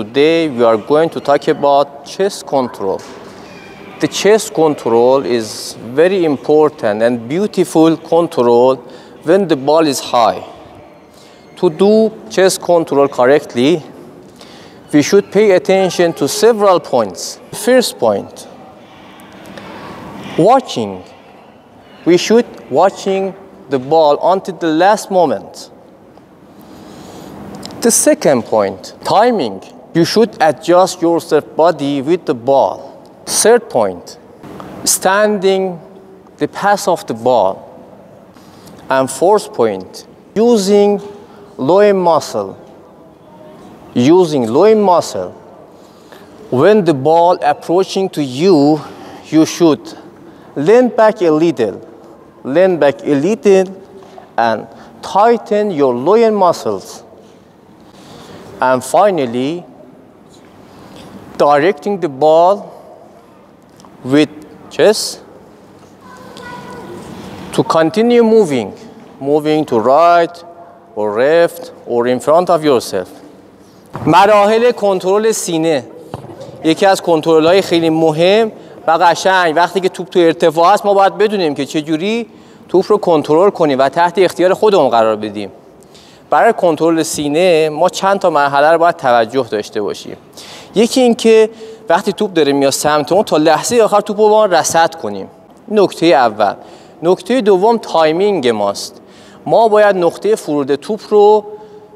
Today we are going to talk about chest control. The chest control is very important and beautiful control when the ball is high. To do chest control correctly, we should pay attention to several points. First point, watching. We should watching the ball until the last moment. The second point, timing. You should adjust yourself body with the ball. Third point, standing the pass of the ball. And fourth point, using lower muscle. Using lower muscle. When the ball approaching to you, you should lean back a little. Lean back a little and tighten your lower muscles. And finally, directing the ball with chest to continue moving to right or left or in front of yourself. مراحل کنترل سینه یکی از کنترل‌های خیلی مهم و قشنگ. وقتی که توپ تو ارتفاع است ما باید بدونیم که چجوری توپ رو کنترل کنیم و تحت اختیار خودمون قرار بدیم. برای کنترل سینه ما چند تا مرحله رو باید توجه داشته باشیم. یکی این که وقتی توپ داره میاد سمتمون تا لحظه آخر توپ رو با رصد کنیم. نکته اول. نکته دوم تایمینگ ماست. ما باید نقطه فرود توپ رو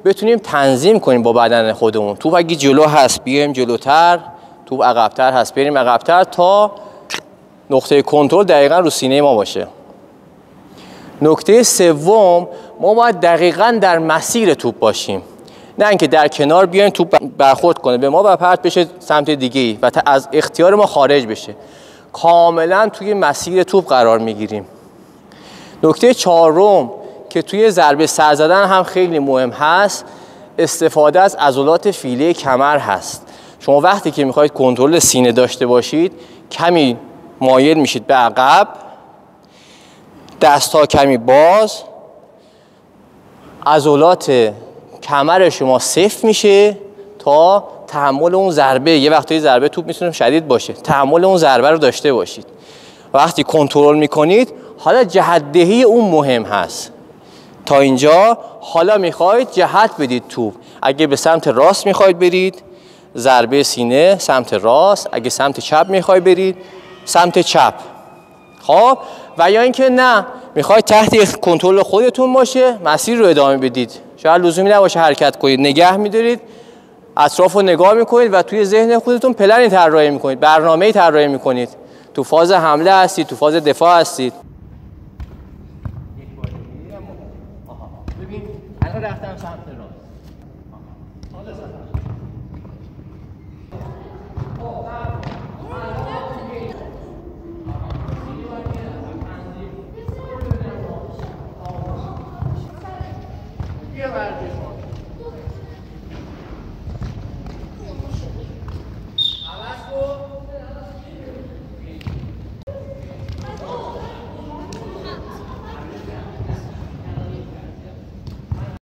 بتونیم تنظیم کنیم با بدن خودمون. توپ اگه جلو هست بیایم جلوتر، توپ عقب‌تر هست بریم عقب‌تر تا نقطه کنترل دقیقاً رو سینه ما باشه. نکته سوم، ما باید دقیقاً در مسیر توپ باشیم. نه اینکه در کنار بیایم توپ برخورد کنه به ما و پرت بشه سمت دیگه‌ای و از اختیار ما خارج بشه. کاملاً توی مسیر توپ قرار میگیریم. نکته چهارم که توی ضربه سر زدن هم خیلی مهم هست، استفاده از عضلات فیله کمر هست. شما وقتی که میخواید کنترل سینه داشته باشید کمی مایل میشید به عقب، دست‌ها کمی باز، عضلات کمر شما صفر میشه تا تحمل اون ضربه. یه وقتایی ضربه توپ میتونه شدید باشه، تحمل اون ضربه رو داشته باشید. وقتی کنترل میکنید حالا جهت دهی اون مهم هست. تا اینجا حالا میخواید جهت بدید توپ. اگه به سمت راست میخواید برید ضربه سینه سمت راست، اگه سمت چپ میخواید برید سمت چپ. خب و یا اینکه نه میخواید تحت کنترل خودتون باشه مسیر رو ادامه بدید. شاید لزومی نباشه حرکت کنید، نگه میدارید، اطراف رو نگاه میکنید و توی ذهن خودتون پلنی طراحی میکنید، برنامه‌ای طراحی میکنید. تو فاز حمله هستید، تو فاز دفاع هستید. ببین الان رفتم سمت راست. حالا